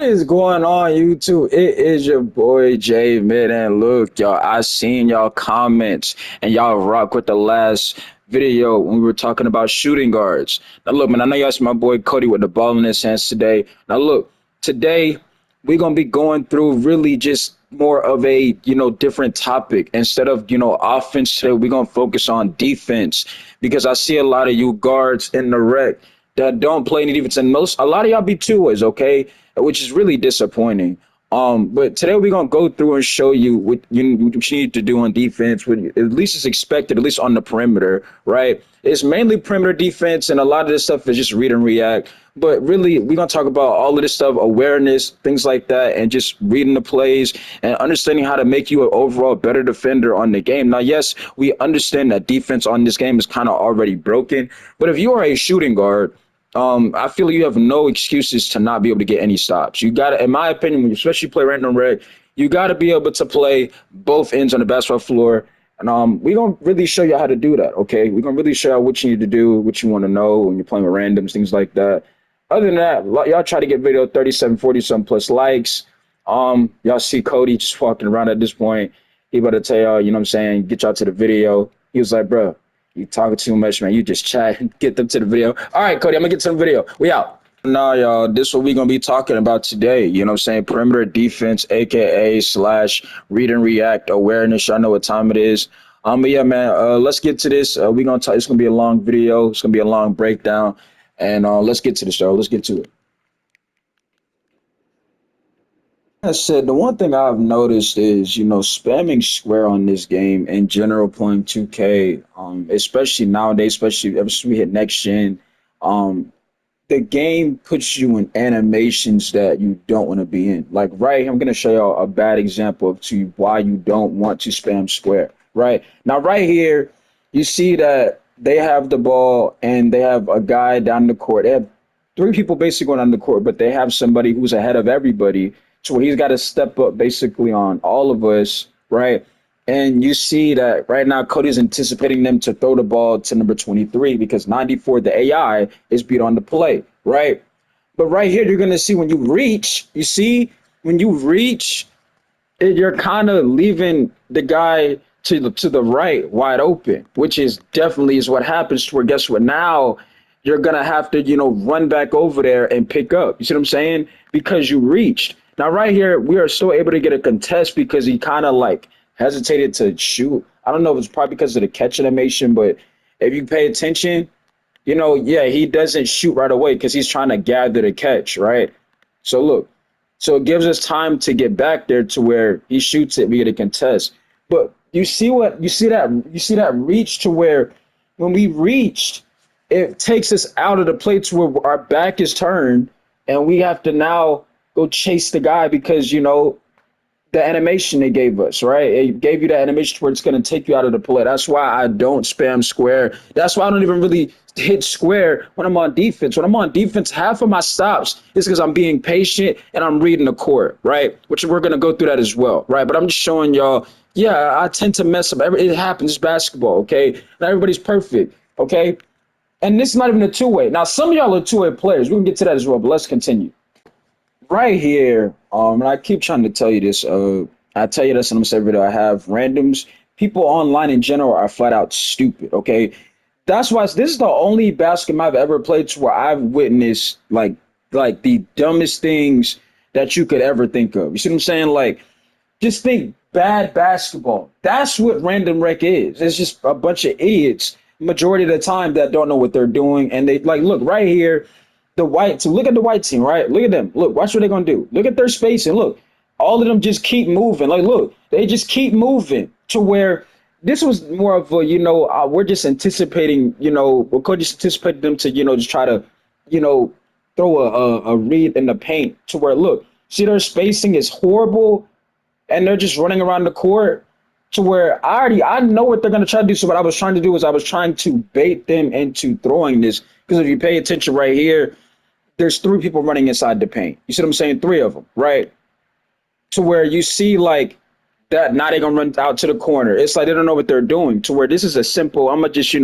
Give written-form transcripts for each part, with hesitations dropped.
What is going on, YouTube? It is your boy Jay Mid, and look, y'all, I seen y'all comments and y'all rock with the last video when we were talking about shooting guards. Now, look, man, I know y'all see my boy Cody with the ball in his hands today. Now, look, today we're gonna be going through really just more of a different topic instead of offense. Today we're gonna focus on defense because I see a lot of you guards in the rec that don't play any defense, and most a lot of y'all be two ways, okay, which is really disappointing. But today we're gonna go through and show you what you need to do on defense. What at least is expected, at least on the perimeter, right? It's mainly perimeter defense, and a lot of this stuff is just read and react. But really, we're gonna talk about all of this stuff, awareness, things like that, and just reading the plays and understanding how to make you an overall better defender on the game. Now, yes, we understand that defense on this game is kind of already broken, but if you are a shooting guard, I feel you have no excuses to not be able to get any stops. You got to, in my opinion, when you especially play random reg, you got to be able to play both ends on the basketball floor. And we're going to really show you how to do that, okay? We're going to really show you what you need to do, what you want to know when you're playing with randoms, things like that. Other than that, y'all try to get video 37, 40 some plus likes. Y'all see Cody just walking around at this point. He about to tell y'all, you know what I'm saying, get y'all to the video. He was like, bro, you talking too much, man. You just chat and get them to the video. All right, Cody, I'm gonna get to the video. We out. No, y'all, this is what we're gonna be talking about today. You know what I'm saying? Perimeter defense, aka slash read and react awareness. Y'all know what time it is. But yeah, man, let's get to this. We're gonna talk, it's gonna be a long video, it's gonna be a long breakdown. And let's get to the show. Let's get to it. I said the one thing I've noticed is, spamming square on this game in general, playing 2K, especially nowadays, especially ever since we hit next gen, um, the game puts you in animations that you don't want to be in. Like right here, I'm gonna show y'all a bad example of to why you don't want to spam square. Right now, right here, you see that they have the ball and they have a guy down the court. They have three people basically going on the court, but they have somebody who's ahead of everybody. So he's got to step up basically on all of us, right? And you see that right now, Cody's anticipating them to throw the ball to number 23 because 94, the AI, is beat on the play, right? But right here, you're going to see when you reach, you see, when you reach, you're kind of leaving the guy to the right wide open, which is definitely is what happens to where guess what now you're gonna have to run back over there and pick up. You see what I'm saying? Because you reached. Now right here we are still able to get a contest because he kind of like hesitated to shoot. I don't know if it's probably because of the catch animation, but if you pay attention, yeah, he doesn't shoot right away because he's trying to gather the catch, right? So look, so it gives us time to get back there to where he shoots it, we get a contest. But you see that reach to where when we reached, it takes us out of the play to where our back is turned and we have to now go chase the guy because the animation they gave us, right? It gave you that animation where it's going to take you out of the play. That's why I don't spam square. That's why I don't even really hit square when I'm on defense. When I'm on defense, half of my stops is because I'm being patient and I'm reading the court, right? Which we're going to go through that as well, right? But I'm just showing y'all, yeah, I tend to mess up. It happens. It's basketball, okay? Not everybody's perfect, okay? And this is not even a two-way. Now, some of y'all are two-way players. We can get to that as well, but let's continue right here, and I keep trying to tell you this. I tell you this in almost every video. I have randoms. People online in general are flat out stupid. Okay, that's why this is the only basketball I've ever played to where I've witnessed like the dumbest things that you could ever think of. You see what I'm saying? Like, just think bad basketball. That's what random rec is. It's just a bunch of idiots majority of the time that don't know what they're doing, and they like look right here the white team. Look at the white team, right? Look at them. Look, watch what they're gonna do. Look at their spacing. Look, all of them just keep moving. Like, look, they just keep moving to where this was more of a, we're just anticipating, we're just anticipating them to, just try to, you know, throw a read in the paint to where, look, see their spacing is horrible and they're just running around the court to where I know what they're gonna try to do. So what I was trying to do is I was trying to bait them into throwing this because if you pay attention right here, there's three people running inside the paint. You see what I'm saying? Three of them, right? To where you see like that now they're gonna run out to the corner. It's like they don't know what they're doing. To where this is a simple, I'm gonna just,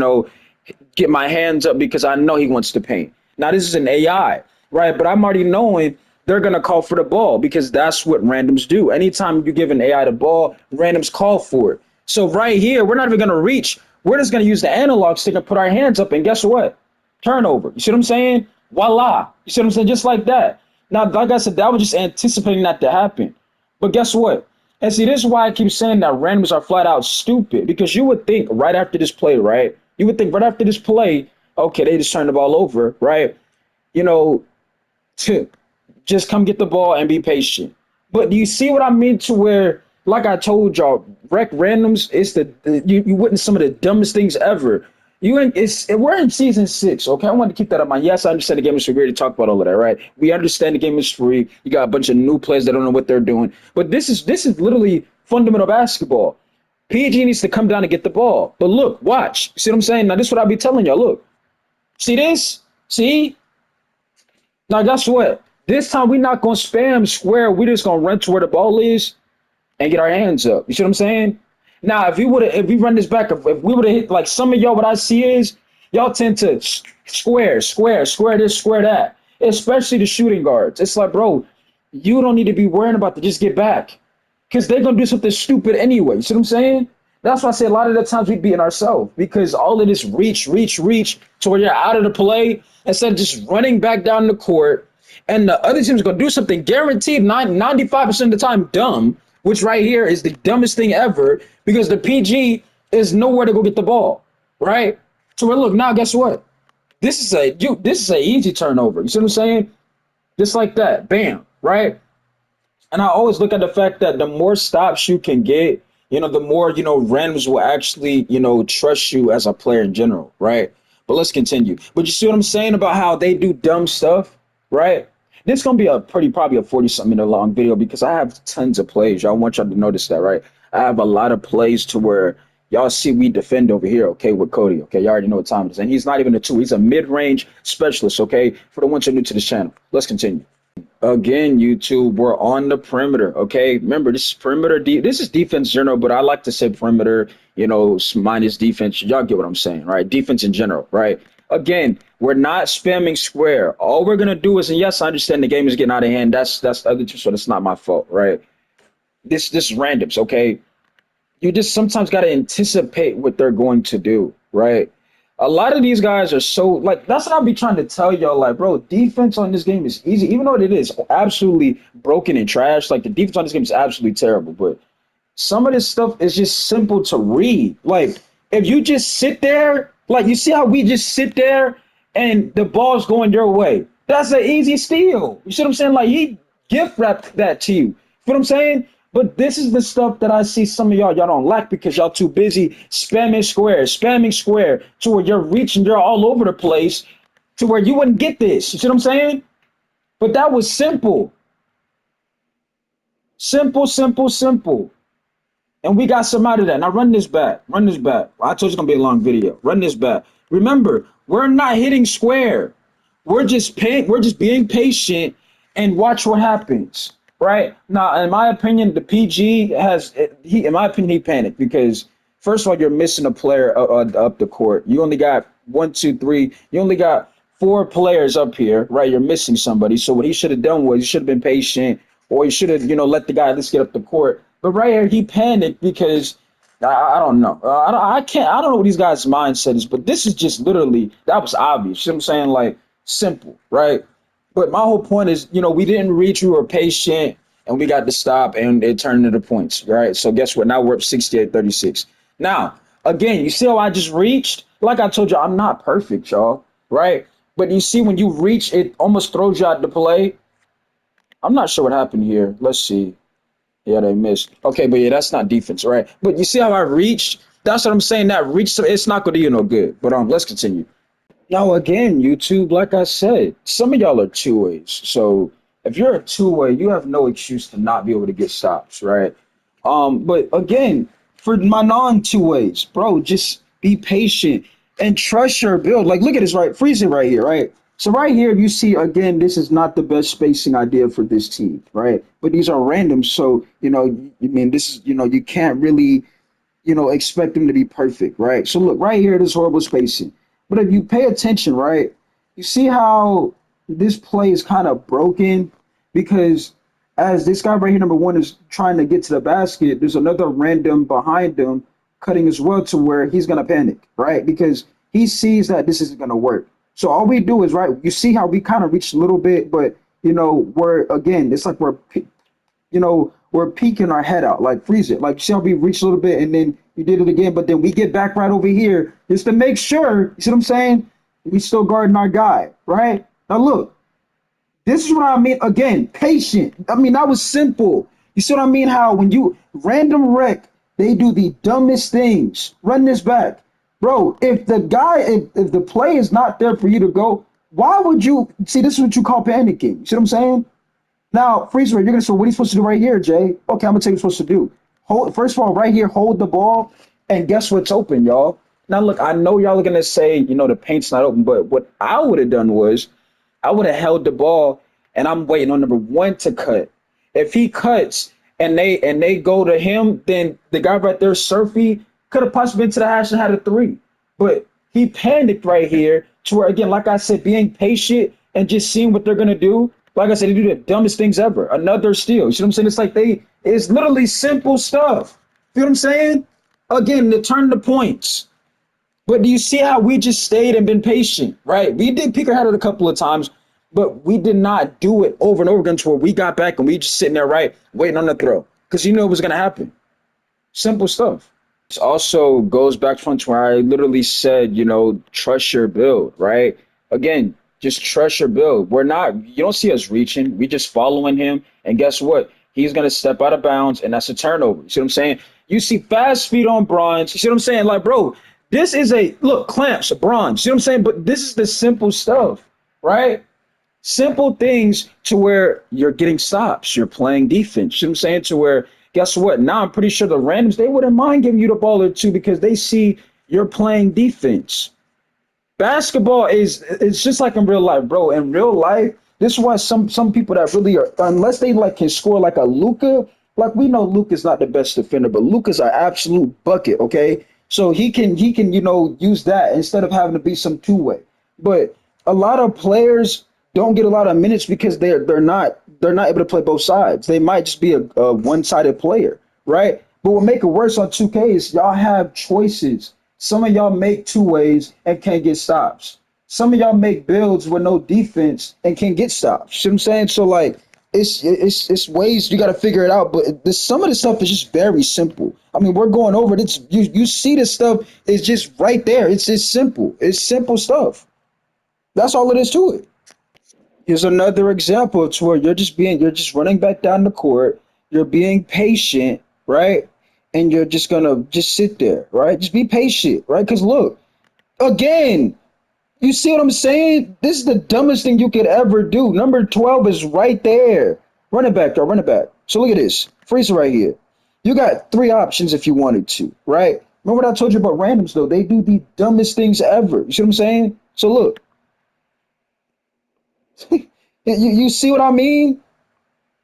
get my hands up because I know he wants to paint. Now this is an AI, right? But I'm already knowing they're gonna call for the ball because that's what randoms do. Anytime you give an AI the ball, randoms call for it. So right here, we're not even gonna reach. We're just gonna use the analog stick and put our hands up, and guess what? Turnover. You see what I'm saying? Voila. You see what I'm saying? Just like that. Now, like I said, that was just anticipating that to happen. But guess what? And see, this is why I keep saying that randoms are flat out stupid. Because you would think right after this play, right? You would think right after this play, okay, they just turned the ball over, right? You know, to just come get the ball and be patient. But do you see what I mean? To where, like I told y'all, rec randoms is you witness some of the dumbest things ever. We're in season 6, okay? I want to keep that in mind. Yes, I understand the game is free. We already talked about all of that, right? We understand the game is free. You got a bunch of new players that don't know what they're doing. But this is literally fundamental basketball. PG needs to come down and get the ball. But look, watch. See what I'm saying? Now this is what I'll be telling y'all. Look, see this? See? Now guess what? This time we're not gonna spam square. We're just gonna run to where the ball is and get our hands up. You see what I'm saying? Now, if we run this back, if we would have hit like some of y'all, what I see is y'all tend to square this, square that, especially the shooting guards. It's like, bro, you don't need to be worrying about to just get back because they're gonna do something stupid anyway. You see what I'm saying? That's why I say a lot of the times we beating ourselves because all of this reach to where you're out of the play instead of just running back down the court and the other team's gonna do something guaranteed 95% of the time dumb, which right here is the dumbest thing ever because the PG is nowhere to go get the ball, right? So look now, guess what? This is a easy turnover. You see what I'm saying? Just like that, bam, right? And I always look at the fact that the more stops you can get, the more, randoms will actually, trust you as a player in general, right? But let's continue. But you see what I'm saying about how they do dumb stuff, right? This is gonna be probably a 40-something minute long video because I have tons of plays. Y'all want y'all to notice that, right? I have a lot of plays to where y'all see we defend over here, okay, with Cody. Okay, y'all already know what time it is. And he's not even a two, he's a mid-range specialist, okay? For the ones who are new to this channel. Let's continue. Again, YouTube, we're on the perimeter. Okay, remember this is perimeter. This is defense general, but I like to say perimeter. Minus defense. Y'all get what I'm saying, right? Defense in general, right? Again, we're not spamming square. All we're gonna do is, and yes, I understand the game is getting out of hand. That's the other two, so that's not my fault, right? This is randoms. Okay, you just sometimes got to anticipate what they're going to do, right? A lot of these guys are so like that's what I'll be trying to tell y'all. Like, bro, defense on this game is easy, even though it is absolutely broken and trash. Like the defense on this game is absolutely terrible, but some of this stuff is just simple to read. Like, if you just sit there, like you see how we just sit there and the ball's going your way. That's an easy steal. You see what I'm saying? Like he gift wrapped that to you. You know what I'm saying? But this is the stuff that I see some of y'all don't like because y'all too busy spamming square to where you're reaching, you're all over the place to where you wouldn't get this. You see what I'm saying? But that was simple. Simple. And we got some out of that. Now run this back. Run this back. I told you it's gonna be a long video. Run this back. Remember, we're not hitting square. We're just being patient and watch what happens. Right? Now, in my opinion, the PG in my opinion, he panicked because first of all, you're missing a player up the court. You only got one, two, three. You only got four players up here, right? You're missing somebody. So what he should have done was he should have been patient, or he should have, let the guy at least get up the court. But right here, he panicked because I don't know. I don't know what these guys' mindset is, but this is just literally that was obvious. You know what I'm saying? Like simple, right? But my whole point is, we didn't reach, we were patient, and we got to stop, and it turned into points, right? So guess what? Now we're up 68-36. Now, again, you see how I just reached? Like I told you, I'm not perfect, y'all, right? But you see when you reach, it almost throws you out the play. I'm not sure what happened here. Let's see. Yeah, they missed. Okay, but yeah, that's not defense, right? But you see how I reached? That's what I'm saying. That reach, it's not going to do you no good. But let's continue. Now, again, YouTube, like I said, some of y'all are two ways. So if you're a two-way, you have no excuse to not be able to get stops, right? But again, for my non-two ways, bro, just be patient and trust your build. Like, look at this, right? Freeze it right here, right? So right here, you see, again, this is not the best spacing idea for this team, right? But these are random. So, this is, you can't really, expect them to be perfect, right? So look, right here, this horrible spacing. But if you pay attention, right, you see how this play is kind of broken because as this guy right here, number one, is trying to get to the basket, there's another random behind him cutting as well to where he's gonna panic, right? Because he sees that this isn't gonna work. So all we do is right. You see how we kind of reach a little bit, but we're again, it's like we're peeking our head out, like freeze it. Like see how we reach a little bit and then you did it again, but then we get back right over here just to make sure, you see what I'm saying? We still guarding our guy, right? Now look, this is what I mean. Again, patient. I mean, that was simple. You see what I mean? How when you random wreck, they do the dumbest things. Run this back. Bro, if the play is not there for you to go, why would you see this is what you call panicking? You see what I'm saying? Now, freeze rate, you're gonna say, what are you supposed to do right here, Jay? Okay, I'm gonna tell you what you're supposed to do. Hold first of all, right here, hold the ball, and guess what's open, y'all? Now look, I know y'all are gonna say, the paint's not open, but what I would have done was I would have held the ball and I'm waiting on number one to cut. If he cuts and they go to him, then the guy right there, Surfy, could have possibly been to the hash and had a three. But he panicked right here to where again, like I said, being patient and just seeing what they're gonna do. Like I said, they do the dumbest things ever. Another steal. You see what I'm saying? It's like it's literally simple stuff. You know what I'm saying? Again, to turn the points. But do you see how we just stayed and been patient, right? We did peek our head out a couple of times, but we did not do it over and over again to where we got back and we just sitting there, right, waiting on the throw. Because you know it was going to happen. Simple stuff. This also goes back to where I literally said, trust your build, right? Again, just trust your build. You don't see us reaching. We just following him. And guess what? He's going to step out of bounds and that's a turnover. You see what I'm saying? You see fast feet on bronze. You see what I'm saying? Like, bro, this is look, clamps, bronze. You see what I'm saying? But this is the simple stuff, right? Simple things to where you're getting stops. You're playing defense. You know what I'm saying? To where, guess what? Now I'm pretty sure the randoms, they wouldn't mind giving you the ball or two because they see you're playing defense. Basketball it's just like in real life, bro. In real life, this is why some people that really are, unless they like can score like a Luka, like we know Luka's not the best defender, but Luka's an absolute bucket, okay? So he can use that instead of having to be some two-way. But a lot of players don't get a lot of minutes because they're not able to play both sides. They might just be a one-sided player, right? But what make it worse on 2K is y'all have choices. Some of y'all make two ways and can't get stops. Some of y'all make builds with no defense and can't get stops. You know what I'm saying? So like it's ways you got to figure it out. But some of the stuff is just very simple. I mean, we're going over it. It's you see this stuff is just right there. It's just simple. It's simple stuff. That's all it is to it. Here's another example to where you're just running back down the court, you're being patient, right? And you're just gonna just sit there, right? Just be patient, right? Because look, again, you see what I'm saying? This is the dumbest thing you could ever do. Number 12 is right there. Run it back, y'all, run it back. So look at this. Freeze it right here. You got three options if you wanted to, right? Remember what I told you about randoms though? They do the dumbest things ever. You see what I'm saying? So look, you see what I mean?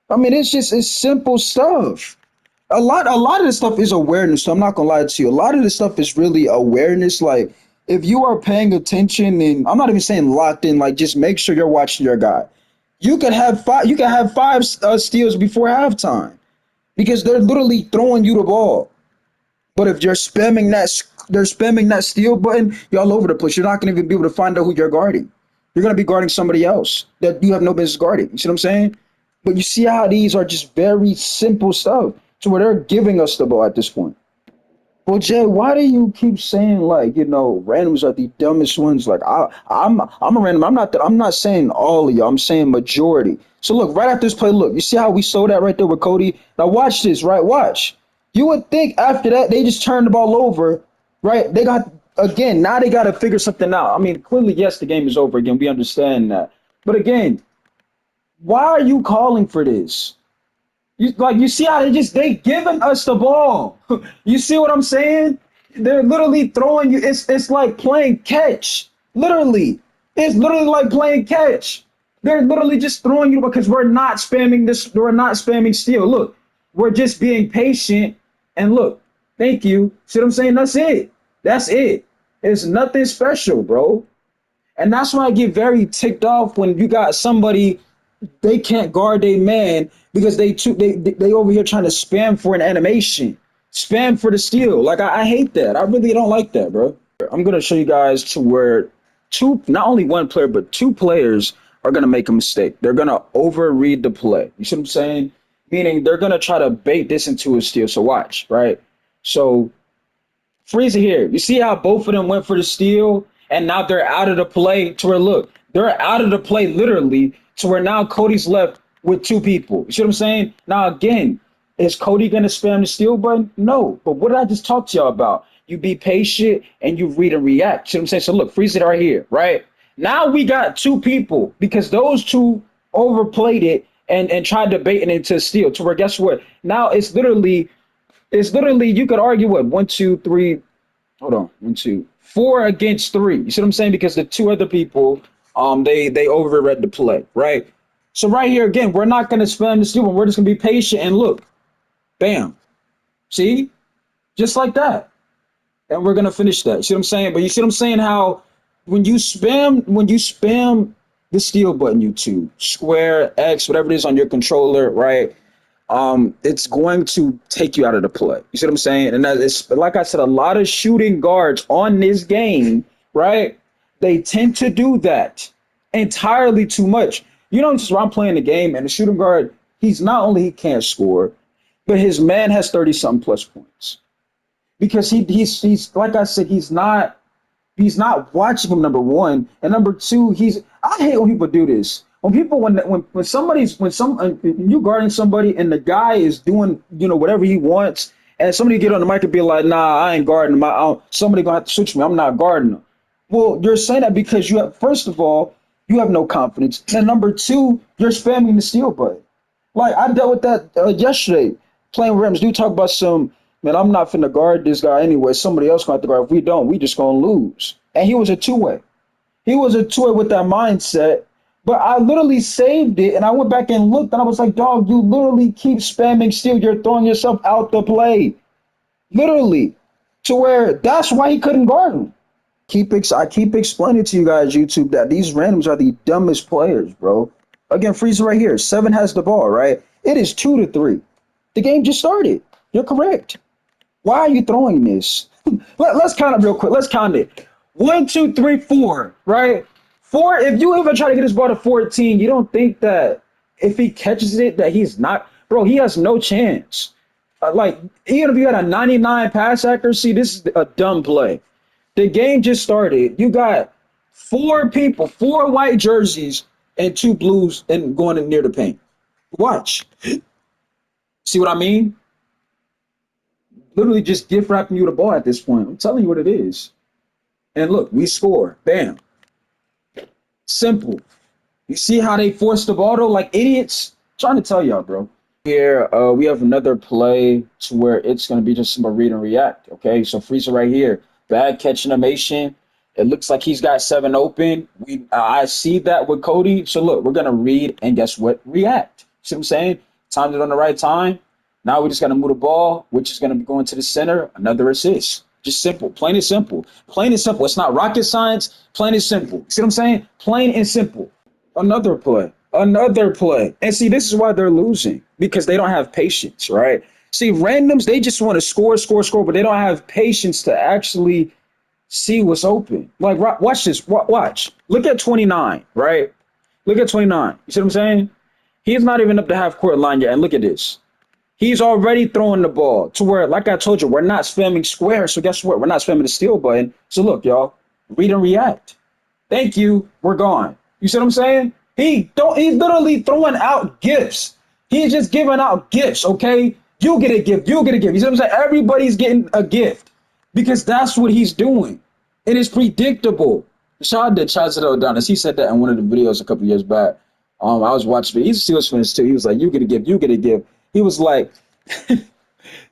I mean, it's simple stuff. A lot of this stuff is awareness. So I'm not gonna lie to you. A lot of this stuff is really awareness. Like if you are paying attention, and I'm not even saying locked in, like just make sure you're watching your guy. You could have five. You could have five steals before halftime because they're literally throwing you the ball. But if they're spamming that steal button. You're all over the place. You're not gonna even be able to find out who you're guarding. You're gonna be guarding somebody else that you have no business guarding. You see what I'm saying? But you see how these are just very simple stuff to where they're giving us the ball at this point. Well, Jay, why do you keep saying like randoms are the dumbest ones? Like I'm a random. I'm not saying all of you. I'm saying majority. So look, right after this play, look, you see how we sold that right there with Cody. Now watch this, right? Watch. You would think after that they just turned the ball over, right? They got again. Now they got to figure something out. I mean, clearly, yes, the game is over again. We understand that, but again, why are you calling for this? You see how they giving us the ball. You see what I'm saying? They're literally throwing you. It's like playing catch. Literally. It's literally like playing catch. They're literally just throwing you because we're not spamming this. We're not spamming steal. Look, we're just being patient. And look, thank you. See what I'm saying? That's it. That's it. It's nothing special, bro. And that's why I get very ticked off when you got somebody they can't guard their man because they over here trying to spam for an animation, spam for the steal. Like I hate that. I really don't like that, bro. I'm gonna show you guys to where not only one player but two players are gonna make a mistake. They're gonna overread the play. You see what I'm saying? Meaning they're gonna try to bait this into a steal. So watch, right? So freeze it here. You see how both of them went for the steal, and now they're out of the play to where look, they're out of the play literally to where now Cody's left with two people. You see what I'm saying? Now again, is Cody gonna spam the steal button? No. But what did I just talk to y'all about? You be patient and you read and react. See what I'm saying? So look, freeze it right here, right? Now we got two people because those two overplayed it and tried to bait it into a steal to where guess what? Now it's literally you could argue what one, two, three, hold on, one, two, four against three. You see what I'm saying? Because the two other people, they overread the play, right? So right here again, we're not gonna spam the steal, we're just gonna be patient and look, bam. See? Just like that. And we're gonna finish that. You see what I'm saying? But you see what I'm saying? How when you spam the steal button, YouTube, square, X, whatever it is on your controller, right? It's going to take you out of the play. You see what I'm saying? And that is, like I said, a lot of shooting guards on this game, right? They tend to do that entirely too much. You know, just when I'm playing the game and the shooting guard, he's not only he can't score, but his man has 30 something plus points because he's like I said, he's not watching him. Number one, and number two, I hate when people do this. When you guarding somebody and the guy is doing whatever he wants, and somebody get on the mic and be like, "Nah, I ain't guarding him. Somebody gonna have to switch me. I'm not guarding him." Well, you're saying that because you have first of all you have no confidence, and number two, you're spamming the steal button. Like I dealt with that yesterday playing with Rams. Do talk about some man. I'm not finna guard this guy anyway. Somebody else gonna have to guard. If we don't, we just gonna lose. And he was a two-way. He was a two-way with that mindset. But I literally saved it, and I went back and looked, and I was like, "Dog, you literally keep spamming steal. You're throwing yourself out the play, literally, to where that's why he couldn't guard him." I keep explaining to you guys, YouTube, that these randoms are the dumbest players, bro. Again, freeze right here. Seven has the ball, right? It is 2-3. The game just started. You're correct. Why are you throwing this? Let's count it real quick. Let's count it. 1, 2, 3, 4, right? Four. If you even try to get this ball to 14, you don't think that if he catches it, that he's not, bro, he has no chance. Like, even if you had a 99 pass accuracy, this is a dumb play. The game just started. You got four people, four white jerseys, and two blues and going in near the paint. Watch. See what I mean? Literally just gift wrapping you the ball at this point. I'm telling you what it is. And look, we score. Bam. Simple. You see how they forced the ball though, like idiots? I'm trying to tell y'all, bro. Here, we have another play to where it's going to be just some read and react. Okay, so Freezer right here. Bad catch animation. It looks like he's got seven open. I see that with Cody. So look, we're going to read and guess what? React. See what I'm saying? Timed it on the right time. Now we just got to move the ball, which is going to be going to the center. Another assist. Just simple. Plain and simple. Plain and simple. It's not rocket science. Plain and simple. See what I'm saying? Plain and simple. Another play. Another play. And see, this is why they're losing. Because they don't have patience, right? See, randoms, they just want to score, score, score, but they don't have patience to actually see what's open. Like, watch this. Watch. Look at 29, right? Look at 29. You see what I'm saying? He's not even up the half court line yet. And look at this. He's already throwing the ball to where, like I told you, we're not spamming square. So guess what? We're not spamming the steal button. So look, y'all, read and react. Thank you. We're gone. You see what I'm saying? He's literally throwing out gifts. He's just giving out gifts, okay? You get a gift. You get a gift. You see what I'm saying? Everybody's getting a gift because that's what he's doing. It is predictable. Shout out to Chazzo Adonis. He said that in one of the videos a couple years back. I was watching it. He's a Steelers fan too. He was like, you get a gift. You get a gift. He was like,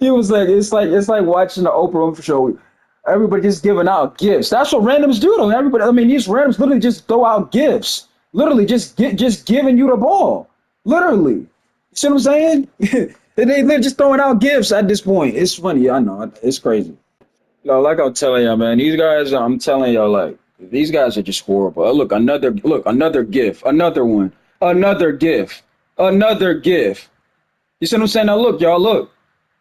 it's like watching the Oprah Winfrey show. Everybody just giving out gifts. That's what randoms do, though. Everybody, I mean, these randoms literally just throw out gifts. Literally just giving you the ball. Literally. You see what I'm saying? They're just throwing out gifts at this point. It's funny. I know. It's crazy. Yo, like I'm telling y'all, man, these guys, I'm telling y'all, like, these guys are just horrible. Look, another gift, another one. Another gift. Another gift. You see what I'm saying? Now look, y'all, look.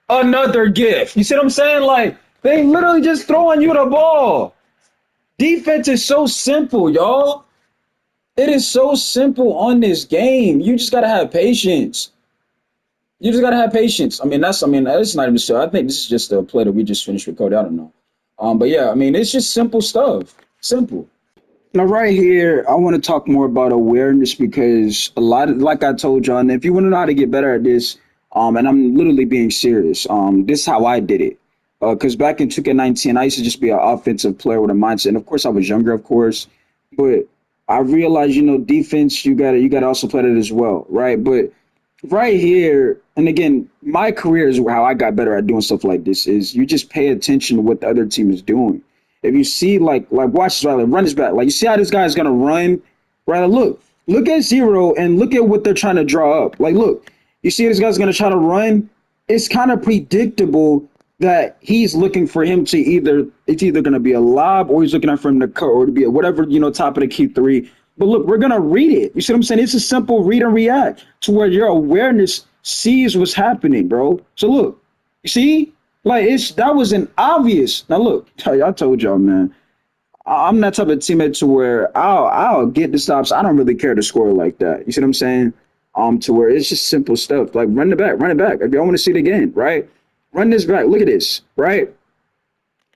Another gift. You see what I'm saying? Like they literally just throwing you the ball. Defense is so simple, y'all. It is so simple on this game. You just gotta have patience. You just gotta have patience. That's not even so. I think this is just a play that we just finished with Cody. I don't know. But yeah, I mean, it's just simple stuff. Simple. Now, right here, I want to talk more about awareness because a lot of, like I told y'all, and if you want to know how to get better at this, and I'm literally being serious, this is how I did it. Because back in 2K19, I used to just be an offensive player with a mindset. And of course, I was younger, of course, but I realized, defense, you gotta also play that as well, right? But right here, and again, my career is how I got better at doing stuff like this. Is you just pay attention to what the other team is doing. If you see like watch this right, like run this back, like you see how this guy's gonna run, right? Like, look at zero and look at what they're trying to draw up. Like look, you see this guy's gonna try to run. It's kind of predictable that he's looking for him to it's either gonna be a lob or he's looking for him to cut or to be a whatever top of the key three. But look, we're gonna read it. You see what I'm saying? It's a simple read and react to where your awareness sees what's happening, bro. So look, you see, like that was an obvious. Now look, I told y'all, man. I'm that type of teammate to where I'll get the stops. I don't really care to score like that. You see what I'm saying? To where it's just simple stuff like run it back. If y'all want to see it again, right? Run this back. Look at this, right?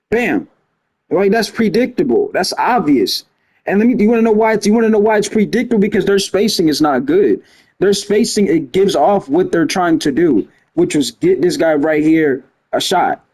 Bam. Like that's predictable. That's obvious. And do you want to know why? Do you want to know why it's predictable? Because their spacing is not good. Their spacing, it gives off what they're trying to do, which was get this guy right here a shot.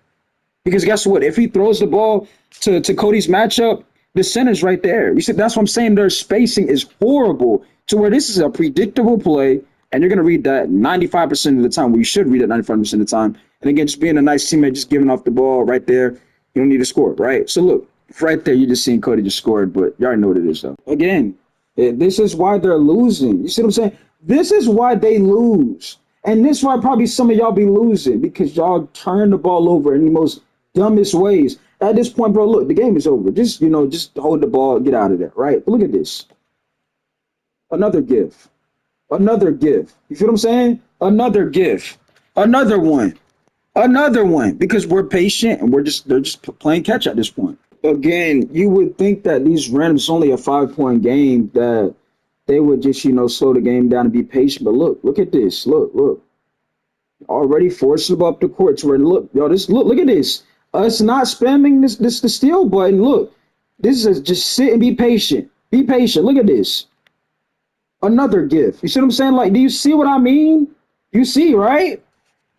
Because guess what? If he throws the ball to Cody's matchup, the center's right there. You see, that's what I'm saying. Their spacing is horrible to where this is a predictable play, and you're going to read that 95% of the time. Well, you should read it 95% of the time. And again, just being a nice teammate, just giving off the ball right there. You don't need to score, right? So look, right there, you just seen Cody just scored, but you already know what it is, though. Again, this is why they're losing. You see what I'm saying? This is why they lose. And this is why probably some of y'all be losing because y'all turn the ball over in the most dumbest ways. At this point, bro, look, the game is over. Just hold the ball, get out of there, right? But look at this. Another gift. Another gift. You feel what I'm saying? Another gift. Another one. Another one. Because we're patient and they're just playing catch at this point. Again, you would think that these randoms only a 5 point game that they would just, slow the game down and be patient. But look at this. Look. Already forcing them up the court to where look, yo, look at this. Us not spamming the steal button. Look, this is just sit and be patient. Be patient. Look at this. Another gift. You see what I'm saying? Like, do you see what I mean? You see, right?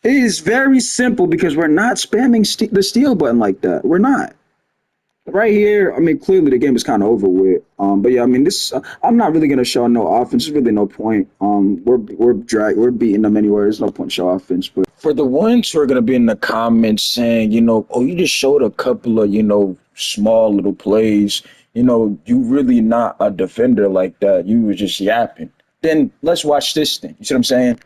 It is very simple because we're not spamming the steal button like that. We're not. Right here, I mean, clearly the game is kind of over with. But yeah, I mean, this I'm not really gonna show no offense. There's really no point. We're beating them anywhere. There's no point to show offense. But for the ones who are gonna be in the comments saying, oh, you just showed a couple of, small little plays. You really not a defender like that. You were just yapping. Then let's watch this thing. You see what I'm saying?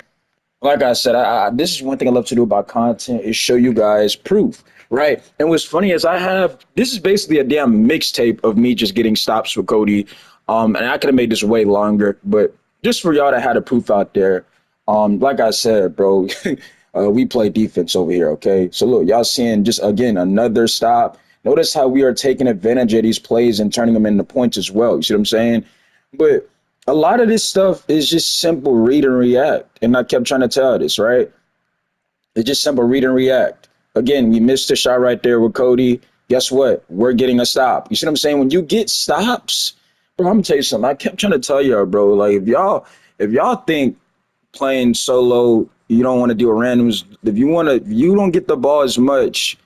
Like I said, this is one thing I love to do about content is show you guys proof, right? And what's funny is this is basically a damn mixtape of me just getting stops with Cody. And I could have made this way longer, but just for y'all that had a proof out there, like I said, bro, we play defense over here, okay? So look, y'all seeing just again another stop. Notice how we are taking advantage of these plays and turning them into points as well. You see what I'm saying? But a lot of this stuff is just simple read and react. And I kept trying to tell this, right? It's just simple read and react. Again, we missed a shot right there with Cody. Guess what? We're getting a stop. You see what I'm saying? When you get stops, bro, I'm gonna tell you something. I kept trying to tell y'all, bro, like if y'all think playing solo, you don't want to do a randoms. If you don't get the ball as much,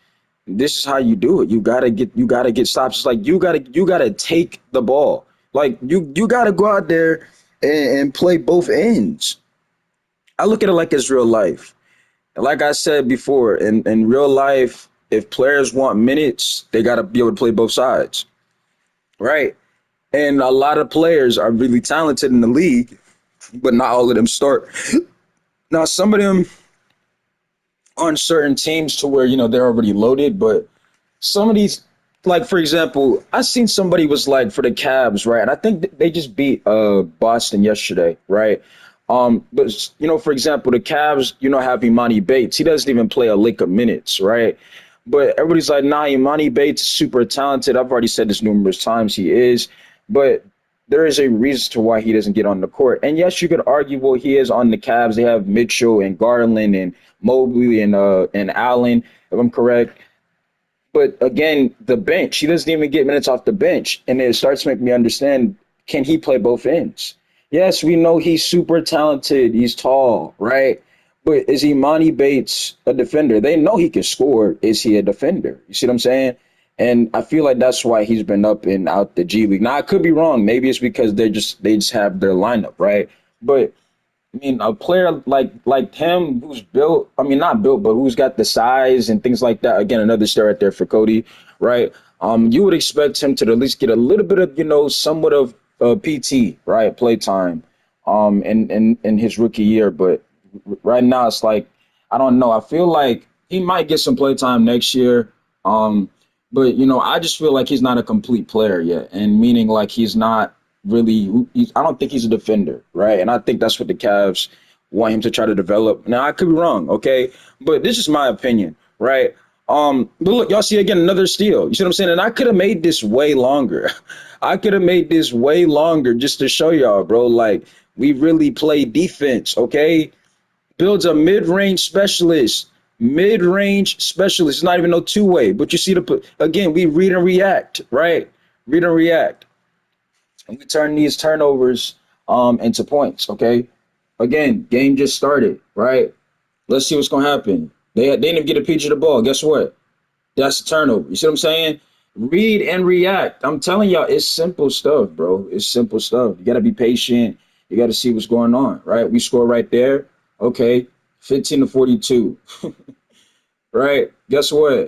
this is how you do it. You gotta get stops. It's like you gotta take the ball. Like you gotta go out there and play both ends. I look at it like it's real life. And like I said before, in real life, if players want minutes, they gotta be able to play both sides. Right? And a lot of players are really talented in the league, but not all of them start. Now some of them on certain teams to where they're already loaded, but some of these like for example, I seen somebody was like for the Cavs, right? And I think they just beat Boston yesterday, right? But for example, the Cavs, have Imani Bates. He doesn't even play a lick of minutes, right? But everybody's like, nah, Imani Bates is super talented. I've already said this numerous times. He is, but there is a reason to why he doesn't get on the court. And yes, you could argue, well, he is on the Cavs. They have Mitchell and Garland and Mobley and Allen, if I'm correct. But again, the bench, he doesn't even get minutes off the bench. And it starts to make me understand, can he play both ends? Yes, we know he's super talented. He's tall, right? But is Imani Bates a defender? They know he can score. Is he a defender? You see what I'm saying? And I feel like that's why he's been up and out the G League. Now I could be wrong. Maybe it's because they just have their lineup, right? But I mean, a player like him who's built, I mean, not built, but who's got the size and things like that. Again, another star right there for Cody, right? You would expect him to at least get a little bit of, somewhat of PT, right? Play time, in his rookie year. But right now, it's like, I don't know. I feel like he might get some play time next year. Um, but I just feel like he's not a complete player yet, and meaning like he's not really. I don't think he's a defender, right? And I think that's what the Cavs want him to try to develop. Now I could be wrong, okay, but this is my opinion, right? But look, y'all see again another steal. You see what I'm saying? And I could have made this way longer. I could have made this way longer just to show y'all, bro. Like we really play defense, okay? Builds a mid-range specialist. Mid-range specialist. It's not even no two-way. But you see again, we read and react, right? Read and react. And we turn these turnovers into points, okay? Again, game just started, right? Let's see what's gonna happen. They didn't even get a pitch of the ball. Guess what? That's a turnover. You see what I'm saying? Read and react. I'm telling y'all, it's simple stuff, bro. It's simple stuff. You gotta be patient. You gotta see what's going on, right? We score right there. Okay, 15-42, right? Guess what? You know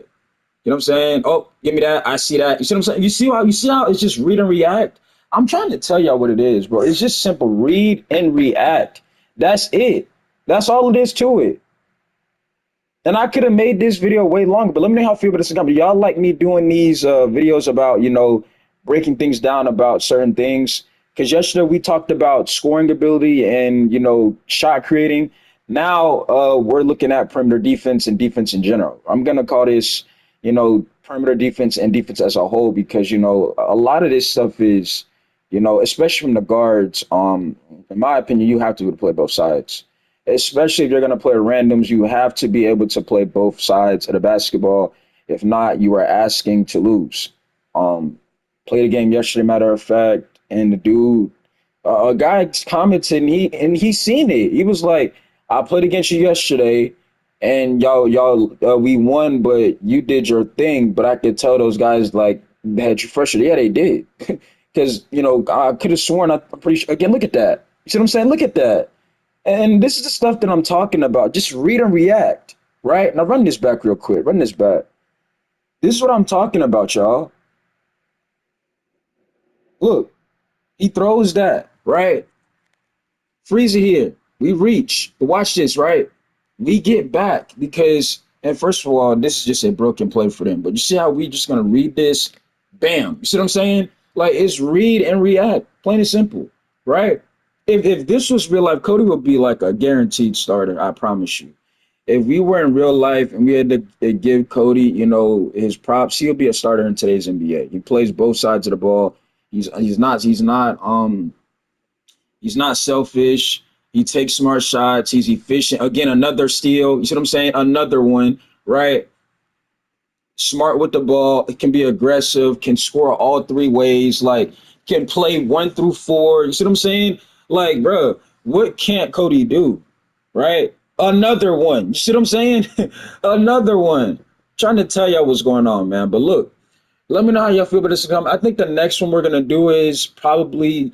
what I'm saying? Oh, give me that. I see that. You see what I'm saying? You see how it's just read and react? I'm trying to tell y'all what it is, bro. It's just simple. Read and react. That's it. That's all it is to it. And I could have made this video way longer, but let me know how I feel about this company. Y'all like me doing these videos about, breaking things down about certain things? Because yesterday we talked about scoring ability and, shot creating. Now we're looking at perimeter defense and defense in general. I'm going to call this, perimeter defense and defense as a whole because, a lot of this stuff is, especially from the guards, in my opinion, you have to be able to play both sides, especially if you're going to play randoms. You have to be able to play both sides of the basketball. If not, you are asking to lose. Um, Played a game yesterday, matter of fact, and the dude, a guy commented, and he seen it. He was like, "I played against you yesterday, and we won, but you did your thing." But I could tell those guys like they had you frustrated. Yeah, they did, because I could have sworn. I'm pretty sure. Again, look at that. You see what I'm saying? Look at that. And this is the stuff that I'm talking about. Just read and react, right? Now run this back real quick. Run this back. This is what I'm talking about, y'all. Look, he throws that, right? Freeze it here. We reach. Watch this, right? We get back because, and first of all, this is just a broken play for them. But you see how we just gonna read this? Bam. You see what I'm saying? Like it's read and react, plain and simple, right? If this was real life, Cody would be like a guaranteed starter. I promise you. If we were in real life and we had to give Cody, his props, he'll be a starter in today's NBA. He plays both sides of the ball. He's not selfish. He takes smart shots. He's efficient. Again, another steal. You see what I'm saying? Another one, right? Smart with the ball. It can be aggressive. Can score all three ways. Like can play 1 through 4. You see what I'm saying? Like, bro, what can't Cody do? Right? Another one. You see what I'm saying? Another one. Trying to tell y'all what's going on, man. But look, let me know how y'all feel about this. I think the next one we're gonna do is probably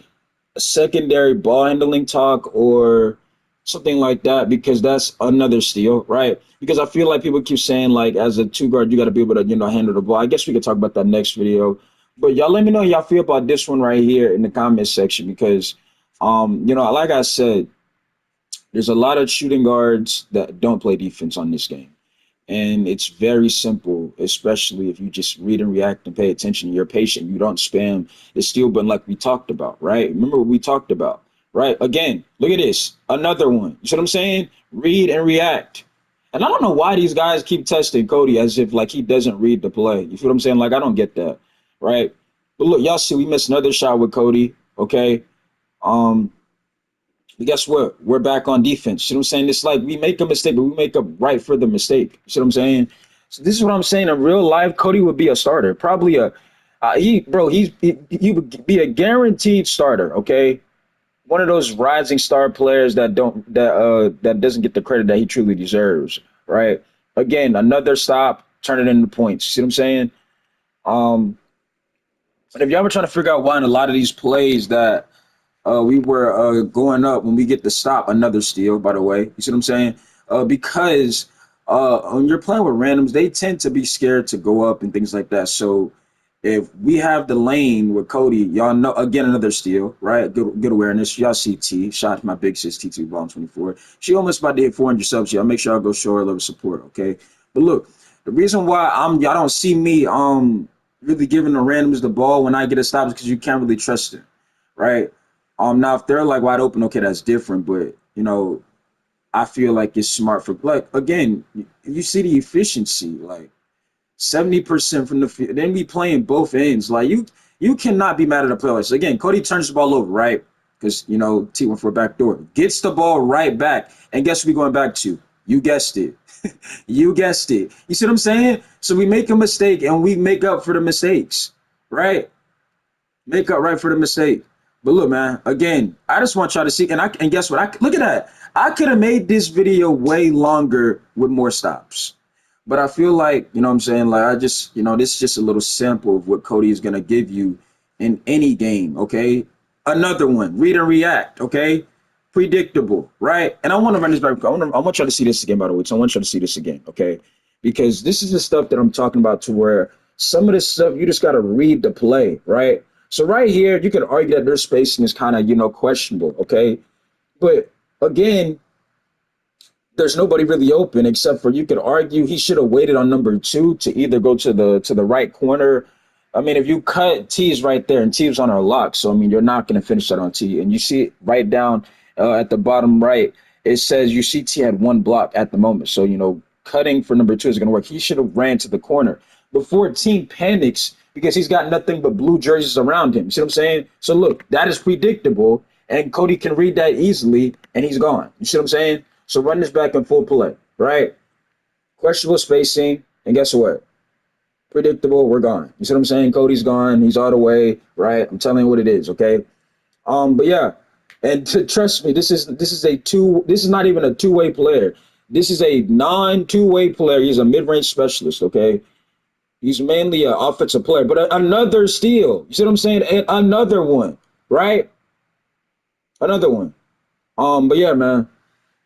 secondary ball handling talk or something like that because that's another steal, right? Because I feel like people keep saying like as a two guard you got to be able to handle the ball. I guess we could talk about that next video, but y'all let me know how y'all feel about this one right here in the comment section because like I said, there's a lot of shooting guards that don't play defense on this game. And it's very simple, especially if you just read and react and pay attention. You're patient. You don't spam the steal button like we talked about, right? Remember what we talked about, right? Again, look at this. Another one. You see what I'm saying? Read and react. And I don't know why these guys keep testing Cody as if like he doesn't read the play. You feel what I'm saying? Like I don't get that, right? But look, y'all see we missed another shot with Cody. Okay. Um, but guess what? We're back on defense. You know what I'm saying? It's like we make a mistake, but we make up right for the mistake. You see what I'm saying? So this is what I'm saying. In real life, Cody would be a starter. Probably he would be a guaranteed starter. Okay, one of those rising star players that doesn't get the credit that he truly deserves. Right? Again, another stop, turn it into points. You see what I'm saying? Um, and if y'all were trying to figure out why in a lot of these plays that we were going up when we get to stop another steal, by the way. You see what I'm saying? Because when you're playing with randoms, they tend to be scared to go up and things like that. So if we have the lane with Cody, y'all know, again, another steal, right? Good awareness. Y'all see T. Shout out to my big sis, T2 Volume 24. She almost about to hit 400 subs. Y'all make sure I go show her a little support, okay? But look, the reason why y'all don't see me really giving the randoms the ball when I get a stop is because you can't really trust it, right? Now if they're like wide open, okay, that's different. But I feel like it's smart for like again, you see the efficiency, like 70% from the field. Then we playing both ends. Like you cannot be mad at a player. So again, Cody turns the ball over, right? Because T went for a back door. Gets the ball right back. And guess what we going back to? You guessed it. You guessed it. You see what I'm saying? So we make a mistake and we make up for the mistakes, right? Make up right for the mistake. But look, man, again, I just want y'all to see, and guess what? Look at that. I could have made this video way longer with more stops. But I feel like, you know what I'm saying? Like I just, this is just a little sample of what Cody is gonna give you in any game, okay? Another one, read and react, okay? Predictable, right? And I want to run this back. I want y'all to see this again, by the way. So I want y'all to see this again, okay? Because this is the stuff that I'm talking about to where some of this stuff you just gotta read the play, right? So right here, you can argue that their spacing is kind of, questionable, okay? But again, there's nobody really open except for you could argue he should have waited on number two to either go to the right corner. I mean, if you cut T's right there and T's on our lock, so I mean you're not going to finish that on T. And you see it right down at the bottom right, it says you see T had one block at the moment. So cutting for number two is going to work. He should have ran to the corner before team panics because he's got nothing but blue jerseys around him. See what I'm saying? So look, that is predictable, and Cody can read that easily, and he's gone. You see what I'm saying? So run this back in full play, right? Questionable spacing, and guess what? Predictable, we're gone. You see what I'm saying? Cody's gone. He's all the way, right? I'm telling you what it is, okay? But yeah, and trust me, this is not even a two-way player. This is a non-two-way player. He's a mid-range specialist, okay? He's mainly an offensive player, but another steal. You see what I'm saying? And another one, right? Another one. But yeah, man.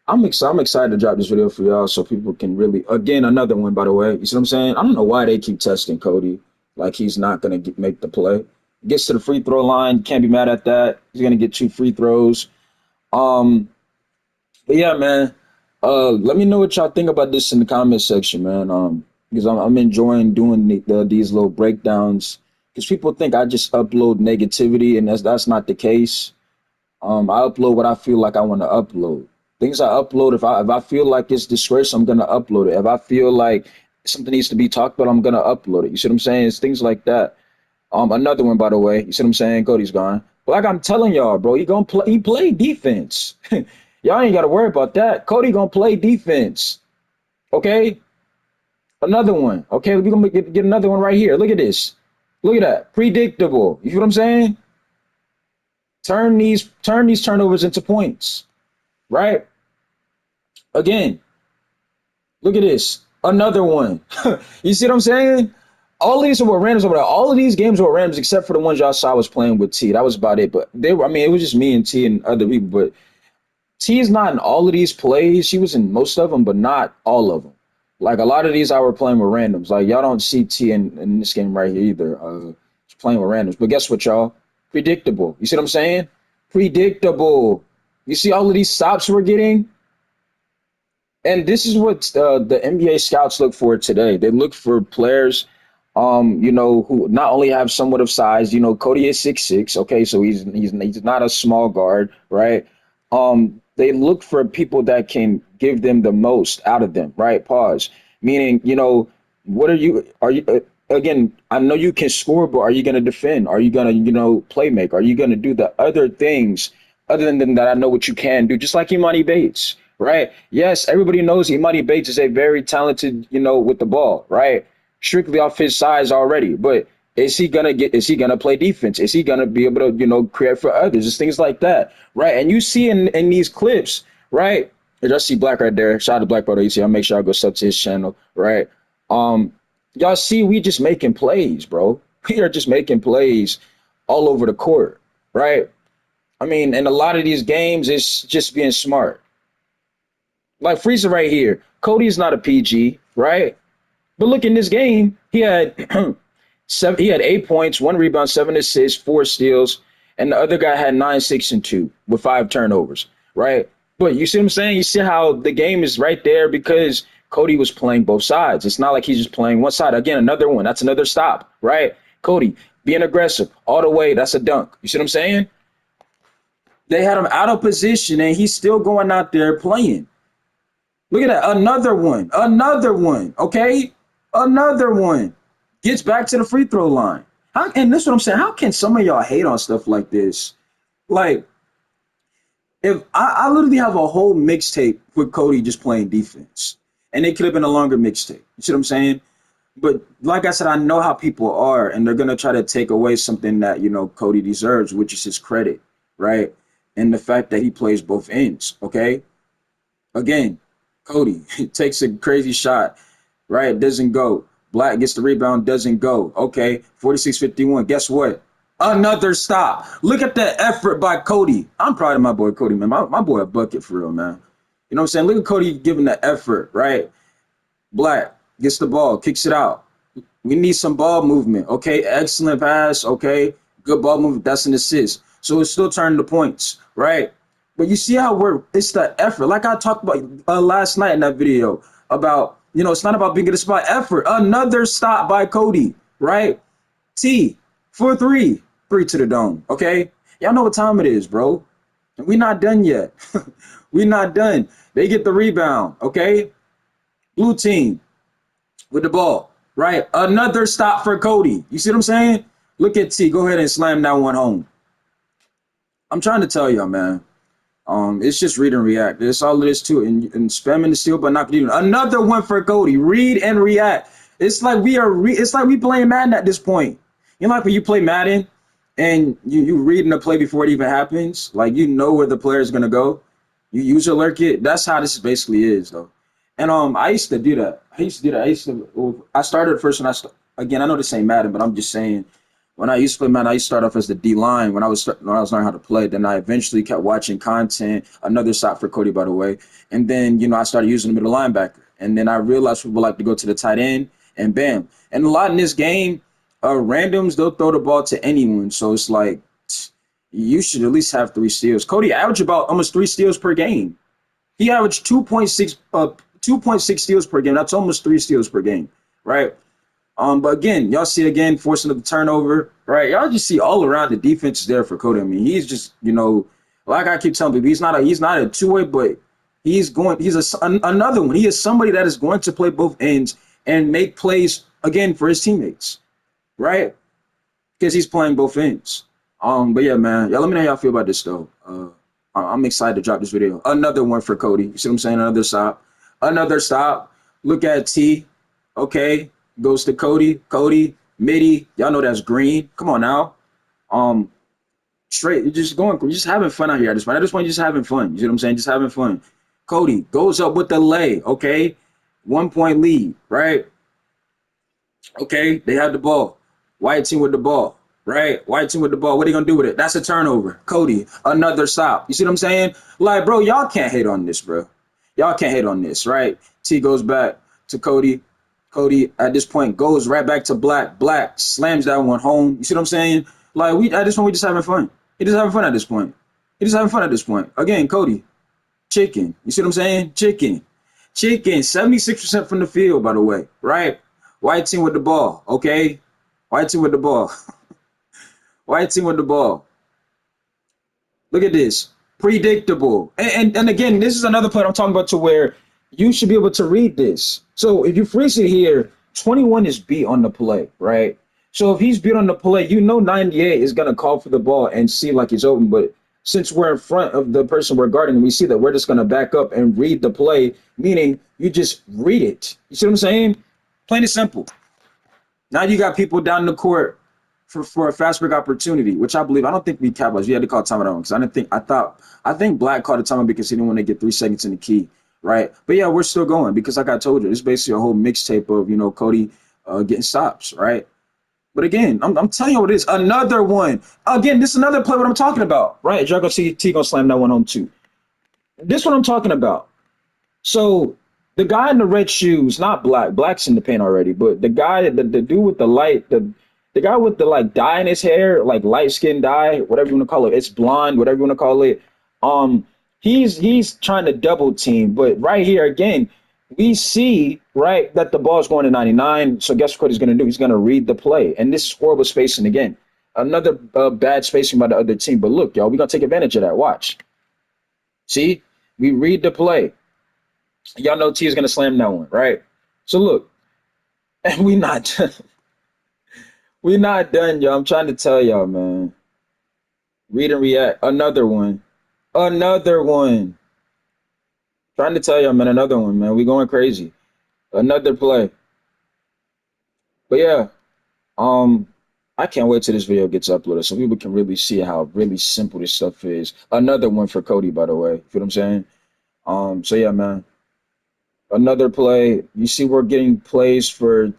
I'm excited to drop this video for y'all so people can really again another one by the way. You see what I'm saying? I don't know why they keep testing Cody like he's not gonna make the play. Gets to the free throw line, can't be mad at that. He's gonna get two free throws. Um, but yeah, man. Let me know what y'all think about this in the comment section, man. Because I'm enjoying doing these little breakdowns. Because people think I just upload negativity, and that's not the case. I upload what I feel like I want to upload. Things I upload, if I feel like it's disgrace, I'm gonna upload it. If I feel like something needs to be talked about, I'm gonna upload it. You see what I'm saying? It's things like that. Another one, by the way. You see what I'm saying? Cody's gone. But like I'm telling y'all, bro, he gonna play. He play defense. Y'all ain't gotta worry about that. Cody gonna play defense. Okay. Another one. Okay, we gonna get another one right here. Look at this. Look at that. Predictable. You see what I'm saying? Turn these turnovers into points. Right? Again, look at this. Another one. You see what I'm saying? All these were randoms over there. All of these games were randoms except for the ones y'all saw I was playing with T. That was about it. But they were, I mean, it was just me and T and other people. But T is not in all of these plays. She was in most of them, but not all of them. Like a lot of these I were playing with randoms. Like y'all don't see T in this game right here either. Just playing with randoms. But guess what, y'all? Predictable. You see what I'm saying? Predictable. You see all of these stops we're getting? And this is what the NBA scouts look for today. They look for players, who not only have somewhat of size. Cody is 6'6". Okay, so he's not a small guard, right? They look for people that can give them the most out of them, right? Pause. Meaning, what again, I know you can score, but are you going to defend? Are you going to, play make? Are you going to do the other things other than that? I know what you can do, just like Imani Bates, right? Yes, everybody knows Imani Bates is a very talented, with the ball, right? Strictly off his size already, but is he gonna play defense? Is he gonna be able to, create for others? Just things like that, right? And you see in these clips, right? I just see Black right there. Shout out to Black Brother. You see, I'll make sure I go sub to his channel, right? Um, y'all see, we just making plays, bro. We are just making plays all over the court, right? I mean, in a lot of these games, it's just being smart. Like Freezer right here. Cody's not a PG, right? But look in this game, he had seven. He had 8 points, 1 rebound, 7 assists, 4 steals, and the other guy had 9, 6, and 2 with 5 turnovers, right? But you see what I'm saying? You see how the game is right there because Cody was playing both sides. It's not like he's just playing one side. Again, another one. That's another stop, right? Cody being aggressive all the way. That's a dunk. You see what I'm saying? They had him out of position, and he's still going out there playing. Look at that. Another one. Another one. Okay. Another one. Gets back to the free throw line. And this is what I'm saying. How can some of y'all hate on stuff like this? Like, if I literally have a whole mixtape with Cody just playing defense, and it could have been a longer mixtape. You see what I'm saying? But like I said, I know how people are, and they're gonna try to take away something that Cody deserves, which is his credit, right? And the fact that he plays both ends. Okay. Again, Cody takes a crazy shot, right? Doesn't go. Black gets the rebound, doesn't go. Okay, 46-51. Guess what? Another stop. Look at the effort by Cody. I'm proud of my boy Cody, man. My boy a bucket for real, man. You know what I'm saying? Look at Cody giving the effort, right? Black gets the ball, kicks it out. We need some ball movement. Okay, excellent pass. Okay, good ball movement. That's an assist. So it's still turning the points, right? But you see how it's the effort. Like I talked about last night in that video about, it's not about being good, it's about effort. Another stop by Cody, right? T for three to the dome. Okay, y'all know what time it is, bro. We not done yet. We not done. They get the rebound. Okay, blue team with the ball, right? Another stop for Cody. You see what I'm saying? Look at T. Go ahead and slam that one home. I'm trying to tell y'all, man. It's just read and react. That's all it is to it. And spamming the steal, but not even another one for Cody. Read and react. It's like it's like we playing Madden at this point. Like when you play Madden and you reading the play before it even happens. Like you know where the player is gonna go. You use your lurk it. That's how this basically is, though. And I used to do that. I started first when again. I know this ain't Madden, but I'm just saying when I used to play Madden, I used to start off as the D line when I was learning how to play. Then I eventually kept watching content. Another shot for Cody, by the way. And then I started using the middle linebacker. And then I realized people like to go to the tight end, and bam. And a lot in this game, randoms they'll throw the ball to anyone. So it's like you should at least have 3 steals. Cody averaged about almost 3 steals per game. He averaged 2.6 steals per game. That's almost 3 steals per game, right? But again, y'all see again forcing the turnover, right? Y'all just see all around the defense is there for Cody. I mean, he's just like I keep telling people, he's not a two-way, but he's another one. He is somebody that is going to play both ends and make plays again for his teammates, right? Because he's playing both ends. But yeah, man, let me know how y'all feel about this though. I'm excited to drop this video. Another one for Cody. You see what I'm saying? Another stop. Another stop. Look at T. Okay. Goes to Cody. Cody. Midi. Y'all know that's green. Come on now. Um, Straight. You're just having fun out here at this point. At this point, you're just having fun. You see what I'm saying? Just having fun. Cody goes up with the lay. Okay. 1 point lead, right? Okay. They have the ball. White team with the ball. Right? White team with the ball. What are they gonna do with it? That's a turnover. Cody, another stop. You see what I'm saying? Like, bro, y'all can't hate on this, bro. Y'all can't hate on this, right? T goes back to Cody. Cody at this point goes right back to Black. Black slams that one home. You see what I'm saying? Like we at this point we just having fun. He just having fun at this point. He just having fun at this point. Again, Cody, chicken. You see what I'm saying? Chicken. Chicken, 76% from the field, by the way, right? White team with the ball, okay? White team with the ball. White team with the ball. Look at this. Predictable. And again, this is another point I'm talking about to where you should be able to read this. So if you freeze it here, 21 is beat on the play, right? So if he's beat on the play, you know 98 is gonna call for the ball and see like he's open. But since we're in front of the person we're guarding, we see that we're just gonna back up and read the play, meaning you just read it. You see what I'm saying? Plain and simple. Now you got people down the court for a fast break opportunity, which I believe I don't think we capitalized. We had to call timeout on because I think Black called a timeout because he didn't want to get 3 seconds in the key, right? But yeah, we're still going because like I told you, it's basically a whole mixtape of Cody getting stops, right? But again, I'm telling you what it is. Another one. Again, this is another play what I'm talking about, right? Drago T gonna slam that one home too. This what I'm talking about. So the guy in the red shoes, not Black. Black's in the paint already, but the dude with the light, the guy with the like dye in his hair, like light skin dye, whatever you want to call it. It's blonde, whatever you want to call it. Um, he's trying to double team, but right here again, we see right that the ball's going to 99. So guess what he's going to do? He's going to read the play, and this is horrible spacing again. Another bad spacing by the other team. But look, y'all, we're gonna take advantage of that. Watch. See, we read the play. Y'all know T is gonna slam that one, right? So look, and we not done, y'all. I'm trying to tell y'all, man. Read and react. Another one. Another one. Trying to tell y'all, man. Another one, man. We going crazy. Another play. But yeah, um, I can't wait till this video gets uploaded so people can really see how really simple this stuff is. Another one for Cody, by the way. You feel what I'm saying? So yeah, man. Another play. You see, we're getting plays for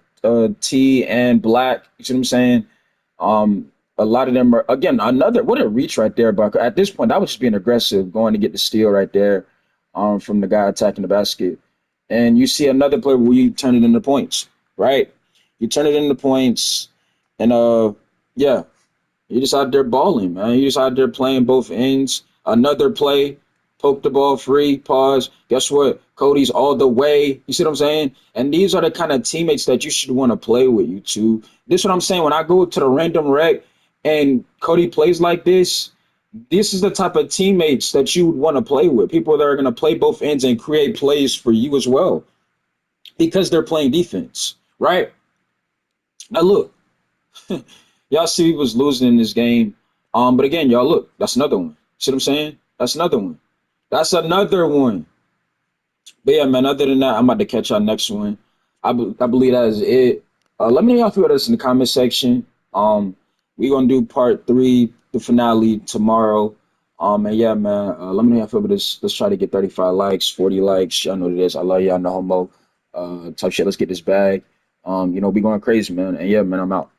T and Black. You see what I'm saying? A lot of them are again another what a reach right there. But at this point, I was just being aggressive, going to get the steal right there, from the guy attacking the basket. And you see another play where you turn it into points, right? You turn it into points, and yeah, you just out there balling, man. You just out there playing both ends. Another play, poke the ball free, pause. Guess what? Cody's all the way. You see what I'm saying? And these are the kind of teammates that you should want to play with, you two. This is what I'm saying. When I go to the random rec and Cody plays like this is the type of teammates that you would want to play with. People that are going to play both ends and create plays for you as well because they're playing defense, right? Now look, y'all see we was losing in this game. But again, y'all look, that's another one. See what I'm saying? That's another one. That's another one. But yeah, man, other than that, I'm about to catch y'all next one. I believe that is it. Let me know y'all feel this in the comment section. We gonna do part three, the finale tomorrow. And yeah, man, let me know y'all feel about this. Let's try to get 35 likes, 40 likes. Y'all know what it is. I love y'all, no homo. Type shit. Let's get this bag. We going crazy, man. And yeah, man, I'm out.